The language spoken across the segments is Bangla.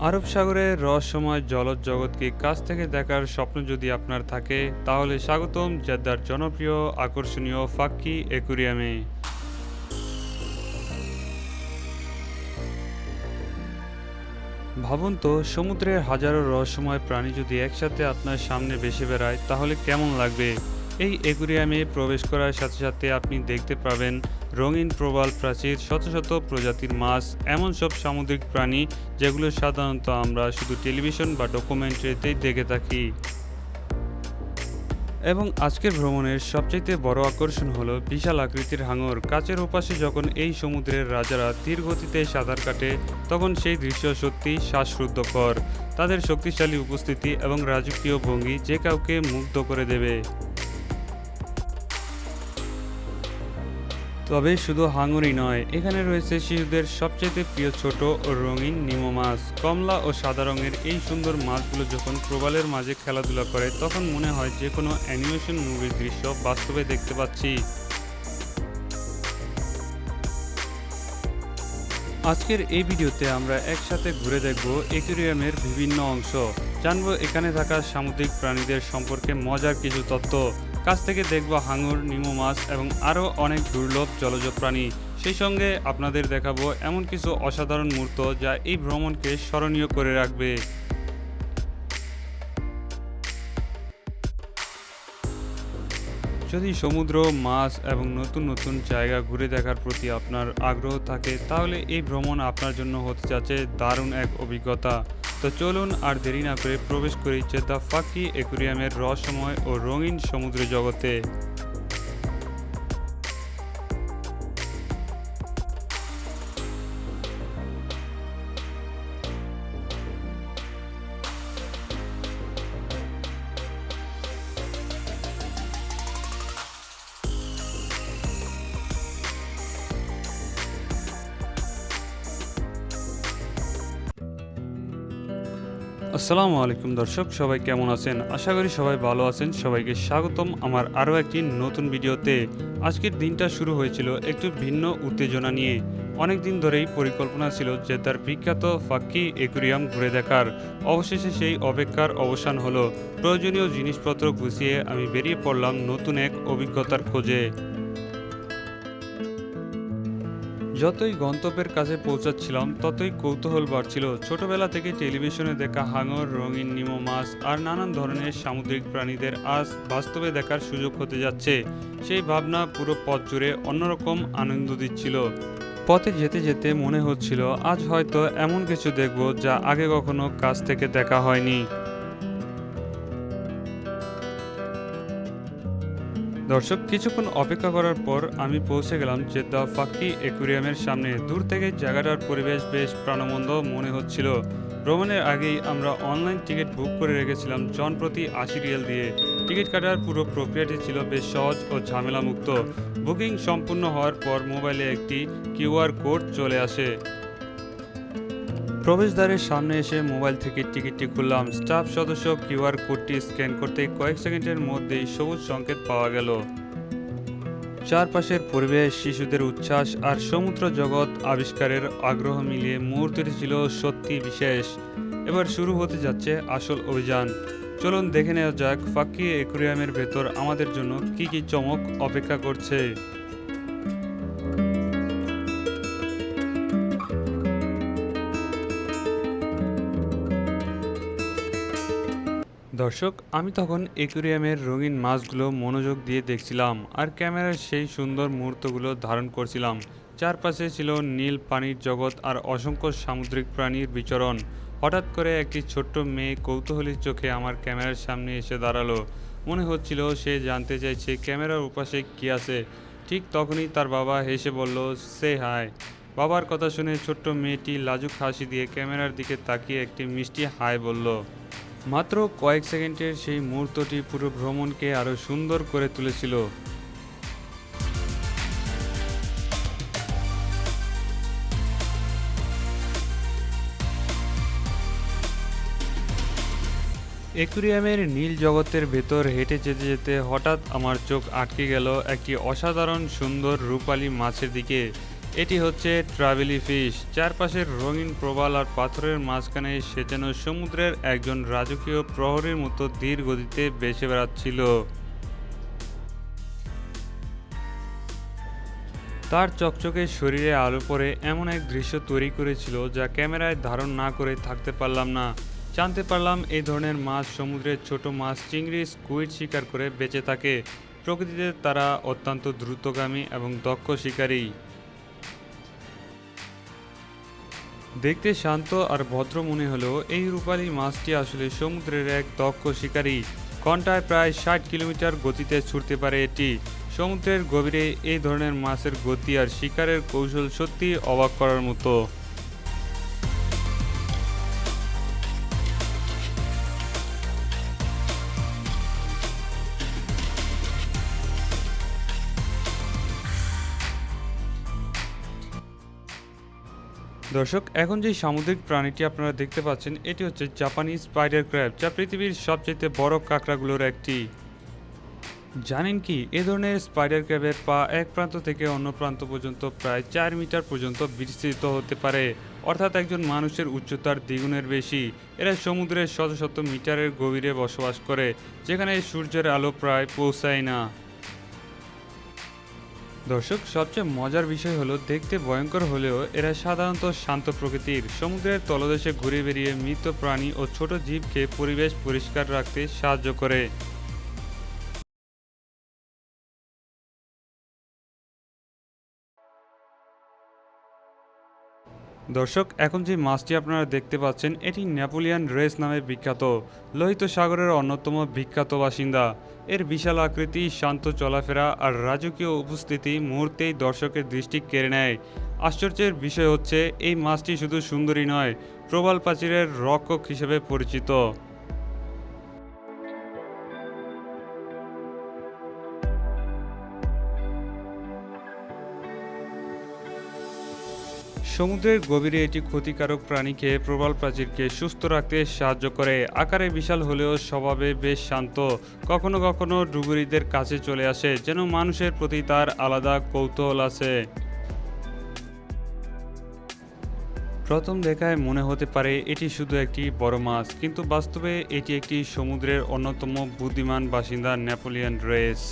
আরব সাগরের রহস্যময় জলজ জগৎকে কাছ থেকে দেখার স্বপ্ন যদি আপনার থাকে, তাহলে স্বাগতম জেদ্দার জনপ্রিয় আকর্ষণীয় ফাক্কি অ্যাকুরিয়ামে। ভাবুন তো, সমুদ্রের হাজারো রহস্যময় প্রাণী যদি একসাথে আপনার সামনে ভেসে বেড়ায়, তাহলে কেমন লাগবে? এই অ্যাকুরিয়ামে প্রবেশ করার সাথে সাথে আপনি দেখতে পাবেন রঙিন প্রবাল প্রাচীর, শত শত প্রজাতির মাছ, এমন সব সামুদ্রিক প্রাণী যেগুলো সাধারণত আমরা শুধু টেলিভিশন বা ডকুমেন্টারিতেই দেখে থাকি। এবং আজকের ভ্রমণের সবচাইতে বড় আকর্ষণ হলো বিশাল আকৃতির হাঙর। কাচের ওপাশে যখন এই সমুদ্রের রাজারা ধীর গতিতে সাঁতার কাটে, তখন সেই দৃশ্য সত্যি শ্বাসরুদ্ধকর। তাদের শক্তিশালী উপস্থিতি এবং রাজকীয় ভঙ্গি যে কাউকে মুগ্ধ করে দেবে। তবে শুধু হাঙরই নয়, এখানে রয়েছে শিশুদের সবচেয়ে প্রিয় ছোট ও রঙিন নিমো মাছ। কমলা ও সাদা রঙের এই সুন্দর মাছগুলো যখন প্রবালের মাঝে খেলাধুলা করে, তখন মনে হয় যে কোনো অ্যানিমেশন মুভির দৃশ্য বাস্তবে দেখতে পাচ্ছি। আজকের এই ভিডিওতে আমরা একসাথে ঘুরে দেখব অ্যাকুরিয়ামের বিভিন্ন অংশ, জানবো এখানে থাকা সামুদ্রিক প্রাণীদের সম্পর্কে মজার কিছু তথ্য, কাছ থেকে দেখব হাঙর, নিমো মাছ এবং আরও অনেক দুর্লভ জলজ প্রাণী। সেই সঙ্গে আপনাদের দেখাবো এমন কিছু অসাধারণ মুহূর্ত যা এই ভ্রমণকে স্মরণীয় করে রাখবে। যদি সমুদ্র, মাছ এবং নতুন নতুন জায়গা ঘুরে দেখার প্রতি আপনার আগ্রহ থাকে, তাহলে এই ভ্রমণ আপনার জন্য হতে যাচ্ছে দারুণ এক অভিজ্ঞতা। তো চলুন আর দেরি না করে প্রবেশ করি জেদ্দা ফাক্কি অ্যাকুরিয়ামের রহস্যময় ও রঙিন সমুদ্র জগতে। আসসালামু আলাইকুম দর্শক, সবাই কেমন আছেন? আশা করি সবাই ভালো আছেন। সবাইকে স্বাগতম আমার আরও একটি নতুন ভিডিওতে। আজকের দিনটা শুরু হয়েছিল একটু ভিন্ন উত্তেজনা নিয়ে। অনেক দিন ধরেই পরিকল্পনা ছিল জেদ্দার বিখ্যাত ফাক্কি অ্যাকুরিয়াম ঘুরে দেখার। অবশেষে সেই অপেক্ষার অবসান হলো। প্রয়োজনীয় জিনিসপত্র গুছিয়ে আমি বেরিয়ে পড়লাম নতুন এক অভিজ্ঞতার খোঁজে। যতই গন্তব্যের কাছে পৌঁছাচ্ছিলাম, ততই কৌতূহল বাড়ছিল। ছোটবেলা থেকে টেলিভিশনে দেখা হাঙর, রঙিন নিমো মাছ আর নানান ধরনের সামুদ্রিক প্রাণীদের আজ বাস্তবে দেখার সুযোগ হতে যাচ্ছে। সেই ভাবনা পুরো পথ জুড়ে অন্যরকম আনন্দ দিচ্ছিল। পথে যেতে যেতে মনে হচ্ছিল আজ হয়তো এমন কিছু দেখব যা আগে কখনো কাছ থেকে দেখা হয়নি। দর্শক, কিছুক্ষণ অপেক্ষা করার পর আমি পৌঁছে গেলাম জেদ্দা ফাক্কি অ্যাকুরিয়ামের সামনে। দূর থেকে জায়গাটার পরিবেশ বেশ প্রাণবন্ত মনে হচ্ছিল। ভ্রমণের আগেই আমরা অনলাইন টিকিট বুক করে রেখেছিলাম জনপ্রতি ৮০ রিয়াল দিয়ে। টিকিট কাটার পুরো প্রক্রিয়াটি ছিল বেশ সহজ ও ঝামেলামুক্ত। বুকিং সম্পূর্ণ হওয়ার পর মোবাইলে একটি কিউআর কোড চলে আসে। প্রবেশদ্বারের সামনে এসে মোবাইল থেকে টিকিটটি খুললাম। স্টাফ সদস্য কিউআর কোডটি স্ক্যান করতে কয়েক সেকেন্ডের মধ্যেই সবুজ সংকেত পাওয়া গেল। চারপাশের পরিবেশ, শিশুদের উচ্ছ্বাস আর সমুদ্র জগৎ আবিষ্কারের আগ্রহ মিলিয়ে মুহূর্তটি ছিল সত্যি বিশেষ। এবার শুরু হতে যাচ্ছে আসল অভিযান। চলুন দেখে নেওয়া যাক ফাক্কি অ্যাকুরিয়ামের ভেতর আমাদের জন্য কি কি চমক অপেক্ষা করছে। দর্শক, আমি তখন অ্যাকুরিয়ামের রঙিন মাছগুলো মনোযোগ দিয়ে দেখছিলাম আর ক্যামেরার সেই সুন্দর মুহূর্তগুলো ধারণ করছিলাম। চারপাশে ছিল নীল পানির জগৎ আর অসংখ্য সামুদ্রিক প্রাণীর বিচরণ। হঠাৎ করে একটি ছোট্ট মেয়ে কৌতূহলী চোখে আমার ক্যামেরার সামনে এসে দাঁড়ালো। মনে হচ্ছিল সে জানতে চাইছে ক্যামেরার উপাশে কী আছে। ঠিক তখনই তার বাবা হেসে বলল, সে হাই। বাবার কথা শুনে ছোট্ট মেয়েটি লাজুক হাসি দিয়ে ক্যামেরার দিকে তাকিয়ে একটি মিষ্টি হাই বলল। মাত্র কয়েক সেকেন্ডের সেই মুহূর্তটি পুরো ভ্রমণকে আরও সুন্দর করে তুলেছিল। অ্যাকুরিয়ামের নীল জগতের ভেতর হেঁটে যেতে যেতে হঠাৎ আমার চোখ আটকে গেল একটি অসাধারণ সুন্দর রূপালী মাছের দিকে। এটি হচ্ছে ট্রাভেলি ফিশ। চারপাশের রঙিন প্রবাল আর পাথরের মাঝখানে সে যেন সমুদ্রের একজন রাজকীয় প্রহরীর মতো ধীর গতিতে ভেসে বেড়াচ্ছিল। তার চকচকে শরীরে আলো পড়ে এমন এক দৃশ্য তৈরি করেছিল যা ক্যামেরায় ধারণ না করে থাকতে পারলাম না। জানতে পারলাম এই ধরনের মাছ সমুদ্রের ছোট মাছ, চিংড়ি, স্কুইড শিকার করে বেঁচে থাকে। প্রকৃতিতে তারা অত্যন্ত দ্রুতগামী এবং দক্ষ শিকারী। দেখতে শান্ত আর ভদ্র মনে হলেও এই রূপালী মাছটি আসলে সমুদ্রের এক দক্ষ শিকারী। ঘন্টায় প্রায় 60 কিলোমিটার গতিতে ছুটতে পারে এটি। সমুদ্রের গভীরে এই ধরনের মাছের গতি আর শিকারের কৌশল সত্যি অবাক করার মতো। দর্শক, এখন যে সামুদ্রিক প্রাণীটি আপনারা দেখতে পাচ্ছেন এটি হচ্ছে জাপানি স্পাইডার ক্র্যাব, যা পৃথিবীর সবচেয়ে বড় কাঁকড়াগুলোর একটি। জানেন কি এ ধরনের স্পাইডার ক্র্যাবের পা এক প্রান্ত থেকে অন্য প্রান্ত পর্যন্ত প্রায় 4 মিটার পর্যন্ত বিস্তৃত হতে পারে, অর্থাৎ একজন মানুষের উচ্চতার দ্বিগুণের বেশি। এরা সমুদ্রের শত শত মিটারের গভীরে বসবাস করে, যেখানে সূর্যের আলো প্রায় পৌঁছায় না। দর্শক, সবচেয়ে মজার বিষয় হলো দেখতে ভয়ঙ্কর হলেও এরা সাধারণত শান্ত প্রকৃতির। সমুদ্রের তলদেশে ঘুরে বেরিয়ে মৃত প্রাণী ও ছোট জীবকে পরিবেশ পরিষ্কার রাখতে সাহায্য করে। দর্শক, এখন যে মাছটি আপনারা দেখতে পাচ্ছেন এটি নেপোলিয়ান রেস নামে বিখ্যাত, লোহিত সাগরের অন্যতম বিখ্যাত বাসিন্দা। এর বিশাল আকৃতি, শান্ত চলাফেরা আর রাজকীয় উপস্থিতি মুহূর্তেই দর্শকের দৃষ্টি কেড়ে নেয়। আশ্চর্যের বিষয় হচ্ছে এই মাছটি শুধু সুন্দরী নয়, প্রবাল প্রাচীরের রক্ষক হিসেবে পরিচিত। সমুদ্রের গভীরে এটি ক্ষতিকারক প্রাণীকে প্রবাল প্রাচীরকে সুস্থ রাখতে সাহায্য করে। আকারে বিশাল হলেও স্বভাবে বেশ শান্ত। কখনো কখনো ডুবুরিদের কাছে চলে আসে, যেন মানুষের প্রতি তার আলাদা কৌতূহল আছে। প্রথম দেখায় মনে হতে পারে এটি শুধু একটি বড় মাছ, কিন্তু বাস্তবে এটি একটি সমুদ্রের অন্যতম বুদ্ধিমান বাসিন্দা, নেপোলিয়ান রেস।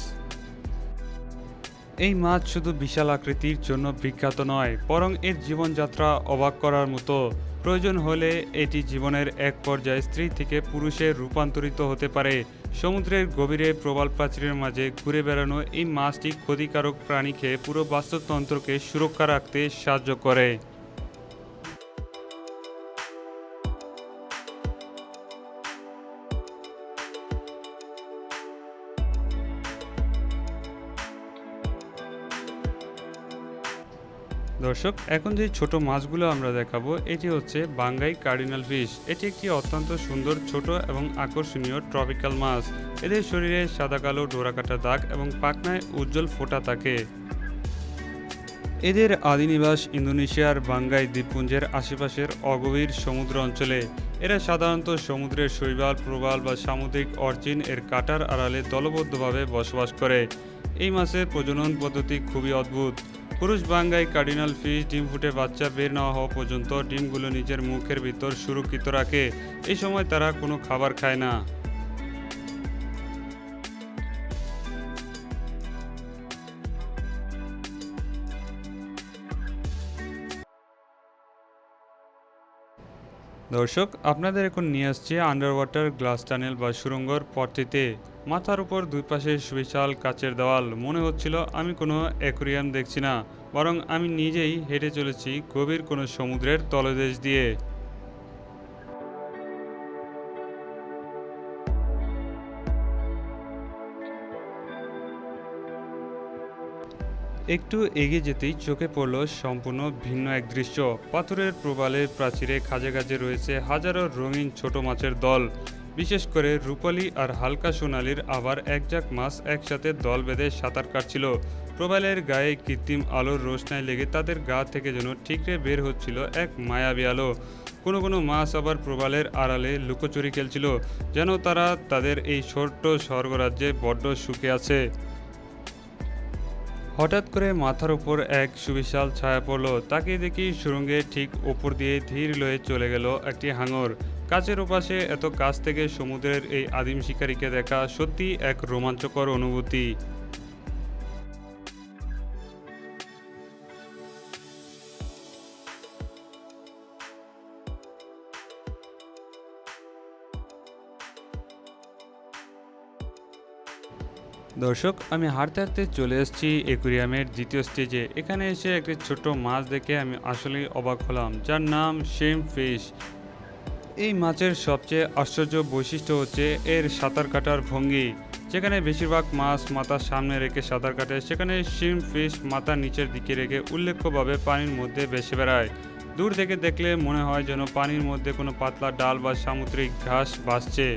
এই মাছ শুধু বিশাল আকৃতির জন্য বিখ্যাত নয়, বরং এর জীবনযাত্রা অবাক করার মতো। প্রয়োজন হলে এটি জীবনের এক পর্যায়ে স্ত্রী থেকে পুরুষে রূপান্তরিত হতে পারে। সমুদ্রের গভীরে প্রবাল প্রাচীরের মাঝে ঘুরে বেড়ানো এই মাছটি ক্ষতিকারক প্রাণী খেয়ে পুরো বাস্তুতন্ত্রকে সুরক্ষা রাখতে সাহায্য করে। দর্শক, এখন যে ছোট মাছগুলো আমরা দেখাবো এটি হচ্ছে বাঙ্গাই কার্ডিনাল ফিশ। এটি একটি অত্যন্ত সুন্দর, ছোট এবং আকর্ষণীয় ট্রপিক্যাল মাছ। এদের শরীরে সাদা কালো ডোরাকাটা দাগ এবং পাখনায় উজ্জ্বল ফোঁটা থাকে। এদের আদি নিবাস ইন্দোনেশিয়ার বাঙ্গাই দ্বীপপুঞ্জের আশেপাশের অগভীর সমুদ্র অঞ্চলে। এরা সাধারণত সমুদ্রের শৈবাল, প্রবাল বা সামুদ্রিক অর্চিন এর কাঁটার আড়ালে দলবদ্ধভাবে বসবাস করে। এই মাছের প্রজনন পদ্ধতি খুবই অদ্ভুত। পুরুষ বাঙ্গাই কার্ডিনাল ফিশ ডিম ফুটে বাচ্চা বের না হওয়া পর্যন্ত ডিমগুলো নিজের মুখের ভিতর সুরক্ষিত রাখে। এই সময় তারা কোনো খাবার খায় না। দর্শক, আপনাদের এখন নিয়ে আসছে আন্ডার ওয়াটার গ্লাস টানেল বা সুড়ঙ্গর পথটিতে। মাথার উপর দুই পাশে সুবিশাল কাচের দেওয়াল। মনে হচ্ছিল আমি কোনো অ্যাকোরিয়াম দেখছি না, বরং আমি নিজেই হেঁটে চলেছি গভীর কোনো সমুদ্রের তলদেশ দিয়ে। একটু এগিয়ে যেতেই চোখে পড়ল সম্পূর্ণ ভিন্ন এক দৃশ্য। পাথরের প্রবালের প্রাচীরে খাঁজে খাঁজে রয়েছে হাজারো রঙিন ছোট মাছের দল। বিশেষ করে রূপালী আর হালকা সোনালির আবার একঝাঁক মাছ একসাথে দল বেঁধে সাঁতার কাটছিল। প্রবালের গায়ে কৃত্রিম আলোর রোশনায় লেগে তাদের গা থেকে যেন ঠিকরে বের হচ্ছিল এক মায়াবী আলো। কোনো কোনো মাছ আবার প্রবালের আড়ালে লুকোচুরি খেলছিল, যেন তারা তাদের এই ছোট্ট স্বর্গরাজ্যে বড্ড সুখে আছে। হঠাৎ করে মাথার উপর এক সুবিশাল ছায়া পড়ল, তাকে দেখি সুড়ঙ্গের ঠিক ওপর দিয়ে ধীর লয়ে চলে গেল একটি হাঙর। কাছের ওপাশে এত কাছ থেকে সমুদ্রের এই আদিম শিকারীকে দেখা সত্যি এক রোমাঞ্চকর অনুভূতি। দর্শক, আমি হাঁটতে হাঁটতে চলে এসেছি অ্যাকুরিয়ামের দ্বিতীয় স্টেজে। এখানে এসে একটি ছোট মাছ দেখে আমি আসলেই অবাক হলাম, যার নাম শেম ফিশ। এই মাছের সবচেয়ে আশ্চর্য বৈশিষ্ট্য হচ্ছে এর সাঁতার কাটার ভঙ্গি। যেখানে বেশিরভাগ মাছ মাথার সামনে রেখে সাঁতার কাটে, সেখানে শিম ফিশ মাথা নিচের দিকে রেখে উল্লেখ্যভাবে পানির মধ্যে ভেসে বেড়ায়। দূর থেকে দেখলে মনে হয় যেন পানির মধ্যে কোনো পাতলা ডাল বা সামুদ্রিক ঘাস ভাসছে।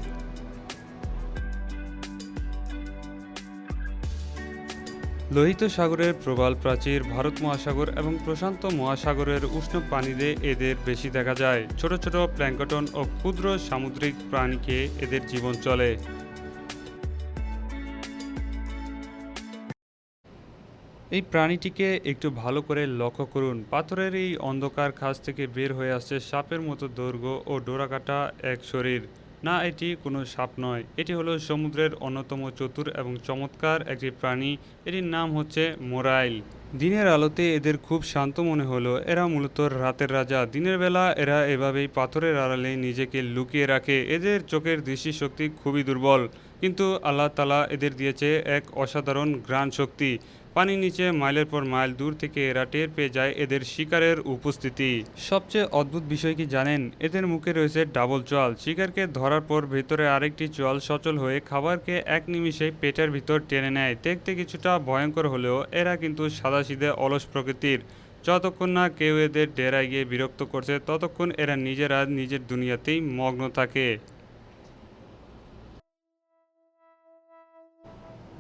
লোহিত সাগরের প্রবাল প্রাচীর, ভারত মহাসাগর এবং প্রশান্ত মহাসাগরের উষ্ণ পানিতে এদের বেশি দেখা যায়। ছোট ছোট প্ল্যাঙ্কটন ও ক্ষুদ্র সামুদ্রিক প্রাণীকে এদের জীবন চলে। এই প্রাণীটিকে একটু ভালো করে লক্ষ্য করুন। পাথরের এই অন্ধকার খাঁজ থেকে বের হয়ে আসছে সাপের মতো দৈর্ঘ্য ও ডোরাকাটা এক শরীর। না, এটি কোনো সাপ নয়, এটি হলো সমুদ্রের অন্যতম চতুর এবং চমৎকার একটি প্রাণী। এটির নাম হচ্ছে মোরাইল। দিনের আলোতে এদের খুব শান্ত মনে হলো। এরা মূলত রাতের রাজা। দিনের বেলা এরা এভাবেই পাথরের আড়ালে নিজেকে লুকিয়ে রাখে। এদের চোখের দৃষ্টিশক্তি খুবই দুর্বল, কিন্তু আল্লাহ তাআলা এদের দিয়েছে এক অসাধারণ ঘ্রাণ শক্তি। পানির নিচে মাইলের পর মাইল দূর থেকে এরা টের পেয়ে যায় এদের শিকারের উপস্থিতি। সবচেয়ে অদ্ভুত বিষয় কি জানেন? এদের মুখে রয়েছে ডাবল চোয়াল। শিকারকে ধরার পর ভেতরে আরেকটি চোয়াল সচল হয়ে খাবারকে এক নিমিষে পেটের ভিতর টেনে নেয়। দেখতে কিছুটা ভয়ঙ্কর হলেও এরা কিন্তু সাদাসিধে অলস প্রকৃতির। যতক্ষণ না কেউ এদের ডেরায় গিয়ে বিরক্ত করছে, ততক্ষণ এরা নিজেরা নিজের দুনিয়াতেই মগ্ন থাকে।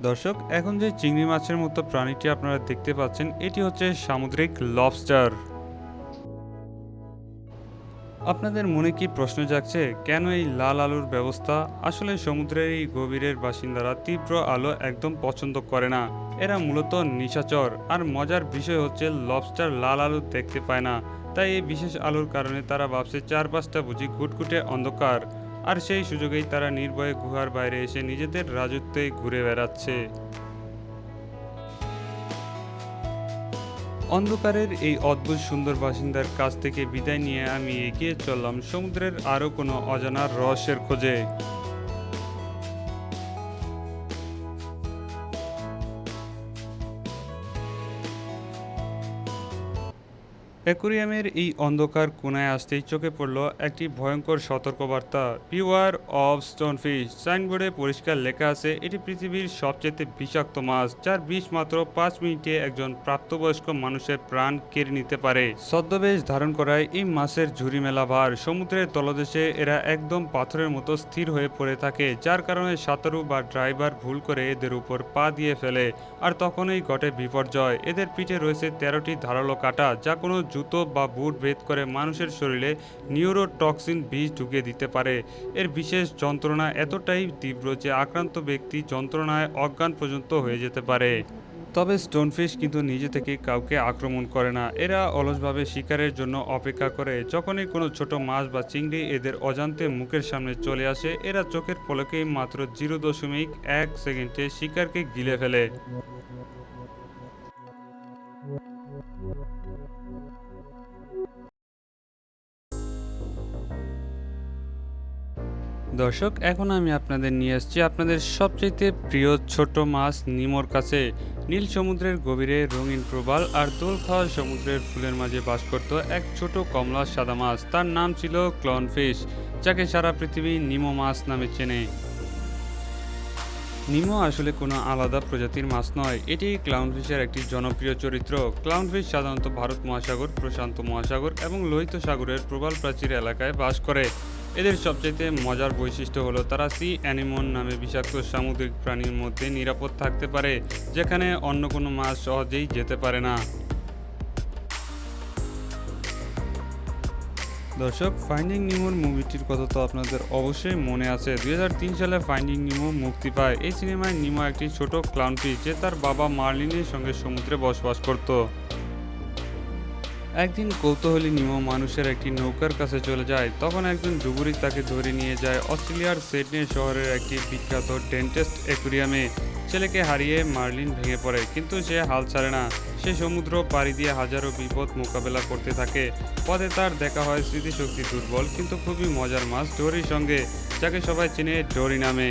দর্শক, এখন যে চিংড়ি মাছের মতো প্রাণীটি আপনারা দেখতে পাচ্ছেন, এটি হচ্ছে সামুদ্রিক লবস্টার। আপনাদের মনে কি প্রশ্ন জাগছে, কেন এই লাল আলোর ব্যবস্থা? আসলে সমুদ্রের এই গভীরের বাসিন্দারা তীব্র আলো একদম পছন্দ করে না। এরা মূলত নিশাচর। আর মজার বিষয় হচ্ছে লবস্টার লাল আলো দেখতে পায় না। তাই এই বিশেষ আলোর কারণে তারা ভাবছে চারপাশটা বুঝি ঘুটঘুটে অন্ধকার। আর সেই সুযোগেই তারা নির্ভয়ে গুহার বাইরে এসে নিজেদের রাজত্বে ঘুরে বেড়াচ্ছে। অন্ধকারের এই অদ্ভুত সুন্দর বাসিন্দার কাছ থেকে বিদায় নিয়ে আমি এগিয়ে চললাম সমুদ্রের আরও কোনো অজানা রহস্যের খোঁজে। অ্যাকুরিয়ামের এই অন্ধকার কোণায় আসতেই চোখে পড়ল একটি ভয়ঙ্কর সতর্কবার্তা, বিওয়ার অফ স্টোনফিশ। সাইনবোর্ডে পরিষ্কার লেখা আছে এটি পৃথিবীর সবচেয়ে বিষাক্ত মাছ, যার বিষ মাত্র 5 মিনিটে একজন প্রাপ্তবয়স্ক মানুষের প্রাণ কেড়ে নিতে পারে। ছদ্মবেশ ধারণ করায় এই মাছের ঝুড়ি মেলা ভার। সমুদ্রের তলদেশে এরা একদম পাথরের মতো স্থির হয়ে পড়ে থাকে, যার কারণে সাঁতারু বা ড্রাইভার ভুল করে এদের উপর পা দিয়ে ফেলে। আর তখনই ঘটে বিপর্যয়। এদের পিঠে রয়েছে 13টি ধারালো কাঁটা, যা কোনো জুতো বা বুট ভেদ করে মানুষের শরীরে নিউরোটক্সিন বিষ ঢুকিয়ে দিতে পারে। এর বিশেষ যন্ত্রণা এতটাই তীব্র যে আক্রান্ত ব্যক্তি যন্ত্রণায় অজ্ঞান পর্যন্ত হয়ে যেতে পারে। তবে স্টোনফিশ কিন্তু নিজে থেকে কাউকে আক্রমণ করে না। এরা অলসভাবে শিকারের জন্য অপেক্ষা করে। যখনই কোনো ছোট মাছ বা চিংড়ি এদের অজান্তে মুখের সামনে চলে আসে, এরা চোখের পলকেই মাত্র 0.1 সেকেন্ডে শিকারকে গিলে ফেলে। দর্শক, এখন আমি আপনাদের নিয়ে আসছি আপনাদের সবচেয়ে প্রিয় ছোট মাছ নিমোর কাছে। নীল সমুদ্রের গভীরে রঙিন প্রবাল আর দোল খাওয়া সমুদ্রের ফুলের মাঝে বাস করত এক ছোট কমলা সাদা মাছ। তার নাম ছিল ক্লাউনফিশ, যাকে সারা পৃথিবী নিমো মাছ নামে চেনে। নিমো আসলে কোনো আলাদা প্রজাতির মাছ নয়, এটি ক্লাউনফিশের একটি জনপ্রিয় চরিত্র। ক্লাউনফিশ সাধারণত ভারত মহাসাগর, প্রশান্ত মহাসাগর এবং লোহিত সাগরের প্রবাল প্রাচীর এলাকায় বাস করে। এদের সবচেয়ে মজার বৈশিষ্ট্য হলো তারা সি অ্যানিমন নামে বিষাক্ত সামুদ্রিক প্রাণীর মধ্যে নিরাপদ থাকতে পারে, যেখানে অন্য কোনো মাছ সহজেই যেতে পারে না। দর্শক, ফাইন্ডিং নিমোর মুভিটির কথা তো আপনাদের অবশ্যই মনে আছে। ২০০৩ সালে ফাইন্ডিং নিমো মুক্তি পায়। এই সিনেমায় নিমো একটি ছোট ক্লাউনফিশ যে তার বাবা মার্লিনের সঙ্গে সমুদ্রে বসবাস করত। একদিন কৌতূহলী নিমো মানুষের একটি নৌকার কাছে চলে যায়। তখন একজন ডুবুরি তাকে ধরে নিয়ে যায় অস্ট্রেলিয়ার সিডনি শহরের একটি বিখ্যাত ডেন্টেস্ট অ্যাকুরিয়ামে। ছেলেকে হারিয়ে মার্লিন ভেঙে পড়ে, কিন্তু সে হাল ছাড়ে না। সে সমুদ্র পাড়ি দিয়ে হাজারো বিপদ মোকাবেলা করতে থাকে। পথে তার দেখা হয় স্মৃতিশক্তি দুর্বল কিন্তু খুবই মজার মাছ ডোরির সঙ্গে, যাকে সবাই চেনে ডোরি নামে।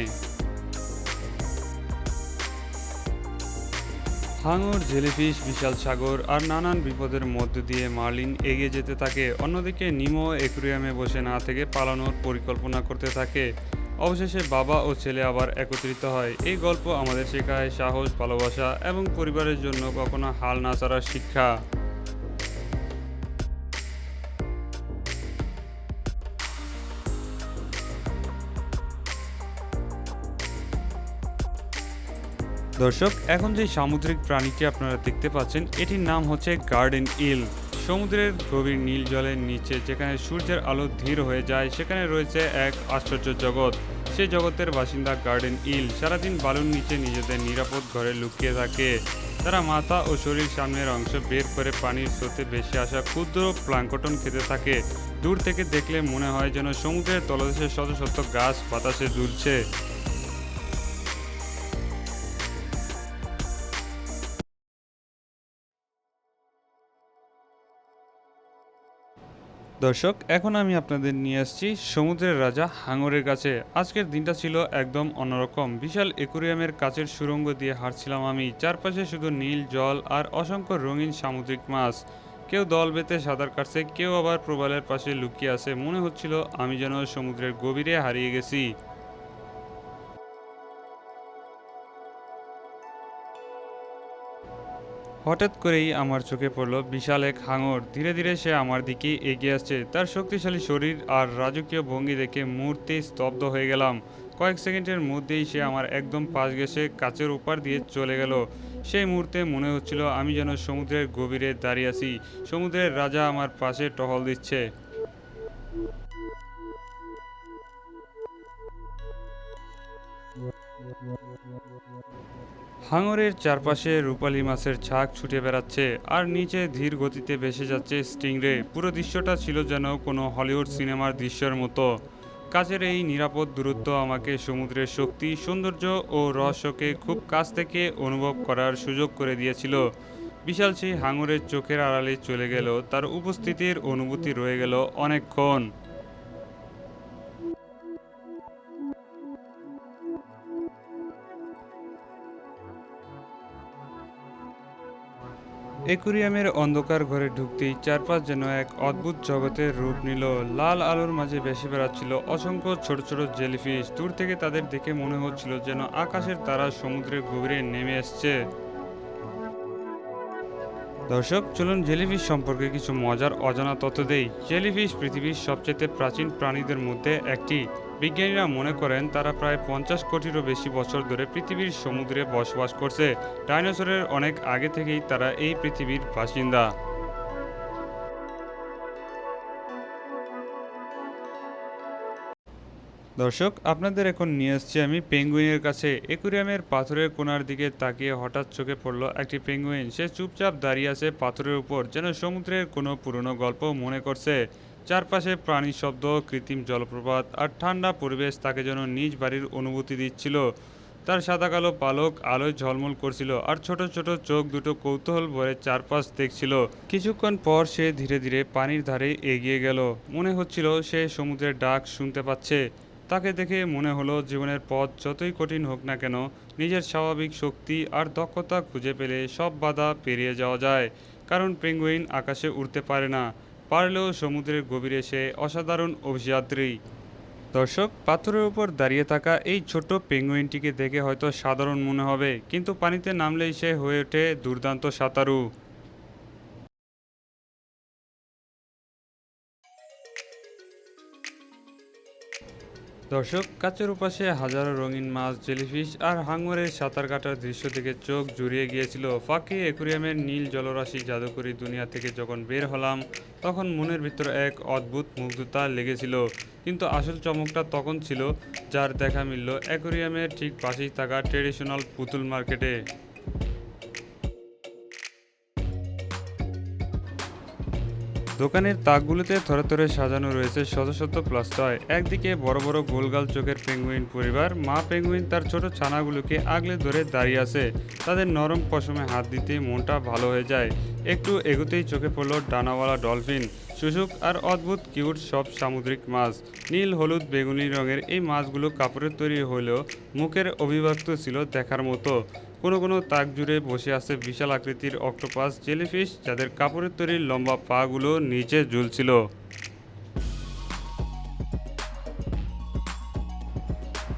হাঙর, জেলিফিশ, বিশাল সাগর আর নানান বিপদের মধ্য দিয়ে মার্লিন এগিয়ে যেতে থাকে। অন্যদিকে নিমো অ্যাকুরিয়ামে বসে না থেকে পালানোর পরিকল্পনা করতে থাকে। অবশেষে বাবা ও ছেলে আবার একত্রিত হয়। এই গল্প আমাদের শেখায় সাহস, ভালোবাসা এবং পরিবারের জন্য কখনো হাল না ছাড়ার শিক্ষা। দর্শক, এখন যে সামুদ্রিক প্রাণীটি আপনারা দেখতে পাচ্ছেন এটির নাম হচ্ছে গার্ডেন ইল। সমুদ্রের গভীর নীল জলের নিচে যেখানে সূর্যের আলো ধীর হয়ে যায় সেখানে রয়েছে এক আশ্চর্য জগৎ। সেই জগতের বাসিন্দা গার্ডেন ইল সারাদিন বালুর নিচে নিজেদের নিরাপদ ঘরে লুকিয়ে থাকে। তারা মাথা ও শরীর সামনের অংশ বের করে পানির স্রোতে ভেসে আসা ক্ষুদ্র প্লাঙ্কটন খেতে থাকে। দূর থেকে দেখলে মনে হয় যেন সমুদ্রের তলদেশে শত শত গাছ বাতাসে দুলছে। দর্শক, এখন আমি আপনাদের নিয়ে আসছি সমুদ্রের রাজা হাঙরের কাছে। আজকের দিনটা ছিল একদম অন্যরকম। বিশাল অ্যাকুরিয়ামের কাচের সুড়ঙ্গ দিয়ে হাঁটছিলাম আমি। চারপাশে শুধু নীল জল আর অসংখ্য রঙিন সামুদ্রিক মাছ। কেউ দল বেঁধে সাঁতার কাটছে, কেউ আবার প্রবালের পাশে লুকিয়ে আছে। মনে হচ্ছিল আমি যেন সমুদ্রের গভীরে হারিয়ে গেছি। হঠাৎ করেই আমার চোখে পড়ল বিশাল এক হাঙর। ধীরে ধীরে সে আমার দিকে এগিয়ে আসছে। তার শক্তিশালী শরীর আর রাজকীয় ভঙ্গি দেখে মুহূর্তেই স্তব্ধ হয়ে গেলাম। কয়েক সেকেন্ডের মধ্যেই সে আমার একদম পাশ ঘেঁষে কাচের ওপার দিয়ে চলে গেল। সেই মুহূর্তে মনে হচ্ছিল আমি যেন সমুদ্রের গভীরে দাঁড়িয়ে আছি। সমুদ্রের রাজা আমার পাশে টহল দিচ্ছে। হাঙরের চারপাশে রূপালী মাছের ঝাঁক ছুটে বেড়াচ্ছে আর নিচে ধীর গতিতে ভেসে যাচ্ছে স্টিংরে। পুরো দৃশ্যটা ছিল যেন কোনো হলিউড সিনেমার দৃশ্যের মতো। কাছের এই নিরাপদ দূরত্ব আমাকে সমুদ্রের শক্তি, সৌন্দর্য ও রহস্যকে খুব কাছ থেকে অনুভব করার সুযোগ করে দিয়েছিল। বিশাল সেই হাঙরের চোখের আড়ালে চলে গেল, তার উপস্থিতির অনুভূতি রয়ে গেল অনেকক্ষণ। অ্যাকুরিয়ামের অন্ধকার ঘরে ঢুকতেই চারপাশ যেন এক অদ্ভুত জগতের রূপ নিল। লাল আলোর মাঝে ভেসে বেড়াচ্ছিল অসংখ্য ছোট ছোট জেলিফিশ। দূর থেকে তাদের দেখে মনে হচ্ছিল যেন আকাশের তারা সমুদ্রের গভীরে নেমে এসছে। দর্শক, চলুন জেলিফিশ সম্পর্কে কিছু মজার অজানা তথ্য দেই। জেলিফিশ পৃথিবীর সবচেয়ে প্রাচীন প্রাণীদের মধ্যে একটি। বিজ্ঞানীরা মনে করেন তারা প্রায় 50 কোটিরও বেশি বছর ধরে পৃথিবীর সমুদ্রে বসবাস করছে। ডাইনোসরের অনেক আগে থেকেই তারা এই পৃথিবীর বাসিন্দা। দর্শক, আপনাদের এখন নিয়ে আসছি আমি পেঙ্গুইনের কাছে। অ্যাকুরিয়ামের পাথরের কোণার দিকে তাকিয়ে হঠাৎ চোখে পড়ল একটি পেঙ্গুইন। সে চুপচাপ দাঁড়িয়ে আছে পাথরের উপর, যেন সমুদ্রের কোনো পুরনো গল্প মনে করছে। চারপাশে প্রাণীর শব্দ, কৃত্রিম জলপ্রপাত আর ঠান্ডা পরিবেশ তাকে যেন নিজ বাড়ির অনুভূতি দিচ্ছিল। তার সাদা কালো পালক আলোয় ঝলমল করছিল আর ছোট ছোট চোখ দুটো কৌতূহল ভরে চারপাশ দেখছিল। কিছুক্ষণ পর সে ধীরে ধীরে পানির ধারে এগিয়ে গেল। মনে হচ্ছিল সে সমুদ্রের ডাক শুনতে পাচ্ছে। তাকে দেখে মনে হলো জীবনের পথ যতই কঠিন হোক না কেন, নিজের স্বাভাবিক শক্তি আর দক্ষতা খুঁজে পেলে সব বাধা পেরিয়ে যাওয়া যায়। কারণ পেঙ্গুইন আকাশে উড়তে পারে না, পারলেও সমুদ্রের গভীরে সে অসাধারণ অভিযাত্রী। দর্শক, পাথরের উপর দাঁড়িয়ে থাকা এই ছোট্ট পেঙ্গুইনটিকে দেখে হয়তো সাধারণ মনে হবে, কিন্তু পানিতে নামলেই সে হয়ে ওঠে দুর্দান্ত সাঁতারু। দর্শক, কাচের উপাশে হাজারো রঙিন মাছ, জেলিফিশ আর হাঙরের সাঁতার কাটার দৃশ্য থেকে চোখ জুড়িয়ে গিয়েছিল। ফাঁকে অ্যাকুরিয়ামের নীল জলরাশি জাদুকরী দুনিয়া থেকে যখন বের হলাম, তখন মনের ভিতর এক অদ্ভুত মুগ্ধতা লেগেছিল। কিন্তু আসল চমকটা তখন ছিল, যার দেখা মিলল অ্যাকুরিয়ামের ঠিক পাশেই থাকা ট্রেডিশনাল পুতুল মার্কেটে। দোকানের তাকগুলোতে থরে থরে সাজানো রয়েছে শত শত প্লাস টয়। একদিকে বড় বড় গোলগাল চোখের পেঙ্গুইন পরিবার, মা পেঙ্গুইন তার ছোট ছানাগুলোকে আগলে ধরে দাঁড়িয়ে আছে। তাদের নরম পশমে হাত দিতে মনটা ভালো হয়ে যায়। একটু এগোতেই চোখে পড়ল ডানাওয়ালা ডলফিন, শুশুক আর অদ্ভুত কিউট সব সামুদ্রিক মাছ। নীল, হলুদ, বেগুনি রঙের এই মাছগুলো কাপড়ের তৈরি হলেও মুখের অভিব্যক্ত ছিল দেখার মতো। কোনো কোনো তাক জুড়ে বসে আছে বিশাল আকৃতির অক্টোপাস, জেলিফিশ, যাদের কাপড়ের তৈরি লম্বা পাগুলো নিচে ঝুলছিল।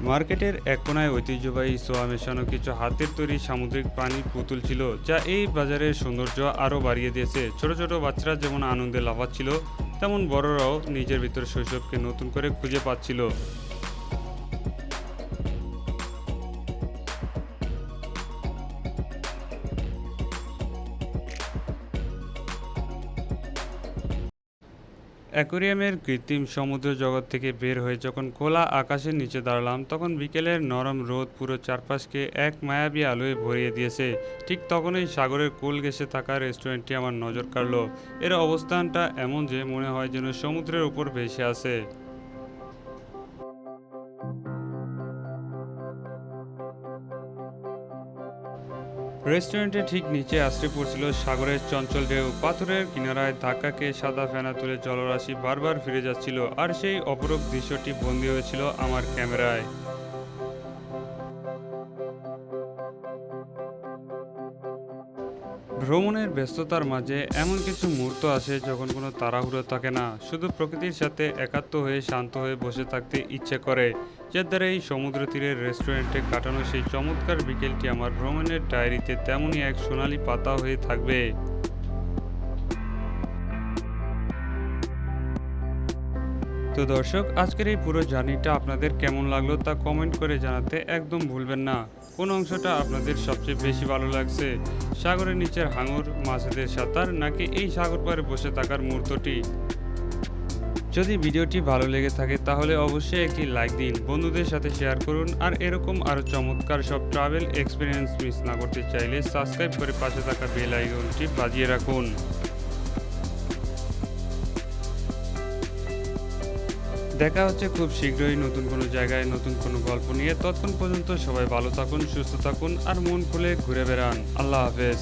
মার্কেটের এক কোনায় ঐতিহ্যবাহী সোয়া মেশানো কিছু হাতের তৈরি সামুদ্রিক প্রাণীর পুতুল ছিল, যা এই বাজারের সৌন্দর্য আরও বাড়িয়ে দিয়েছে। ছোট ছোট বাচ্চারা যেমন আনন্দে লাফাচ্ছিল, তেমন বড়রাও নিজের ভিতর শৈশবকে নতুন করে খুঁজে পাচ্ছিল। অ্যাকোয়ারিয়ামের কৃত্রিম সমুদ্র জগৎ থেকে বের হয়ে যখন খোলা আকাশের নিচে দাঁড়ালাম, তখন বিকেলের নরম রোদ পুরো চারপাশকে এক মায়াবী আলোয় ভরিয়ে দিয়েছে। ঠিক তখনই সাগরের কোল ঘেঁষে থাকা রেস্টুরেন্টটি আমার নজর কাড়ল। এর অবস্থানটা এমন যে মনে হয় যেন সমুদ্রের উপর ভেসে আছে। রেস্টুরেন্টের ঠিক নিচে আশ্রে পড়ছিল সাগরের চঞ্চল ঢেউ। পাথরের কিনারায় ধাক্কা খেয়ে সাদা ফেনা তুলে জলরাশি বারবার ফিরে যাচ্ছিল, আর সেই অপরূপ দৃশ্যটি বন্দী হয়েছিল আমার ক্যামেরায়। ভ্রমণের ব্যস্ততার মাঝে এমন কিছু মুহূর্ত আসে যখন কোনো তাড়াহুড়ো থাকে না, শুধু প্রকৃতির সাথে একাত্ম হয়ে শান্ত হয়ে বসে থাকতে ইচ্ছে করে। যার দ্বারা এই সমুদ্র তীরের রেস্টুরেন্টে কাটানো সেই চমৎকার বিকেলটি আমার ভ্রমণের ডায়েরিতে তেমনই এক সোনালি পাতা হয়ে থাকবে। তো দর্শক, আজকের এই পুরো জার্নিটা আপনাদের কেমন লাগলো তা কমেন্ট করে জানাতে একদম ভুলবেন না। কোন অংশটা আপনাদের সবচেয়ে বেশি ভালো লাগছে? সাগরের নিচের হাঙর, মাছেদের সাঁতার, নাকি এই সাগর পাড়ে বসে থাকার মুহূর্তটি? যদি ভিডিওটি ভালো লেগে থাকে তাহলে অবশ্যই একটি লাইক দিন, বন্ধুদের সাথে শেয়ার করুন, আর এরকম আরও চমৎকার সব ট্রাভেল এক্সপিরিয়েন্স মিস না করতে চাইলে সাবস্ক্রাইব করে পাশে থাকা বেল আইকনটি বাজিয়ে রাখুন। দেখা হচ্ছে খুব শীঘ্রই নতুন কোনো জায়গায় নতুন কোনো গল্প নিয়ে। ততক্ষণ পর্যন্ত সবাই ভালো থাকুন, সুস্থ থাকুন আর মন খুলে ঘুরে বেড়ান। আল্লাহ হাফেজ।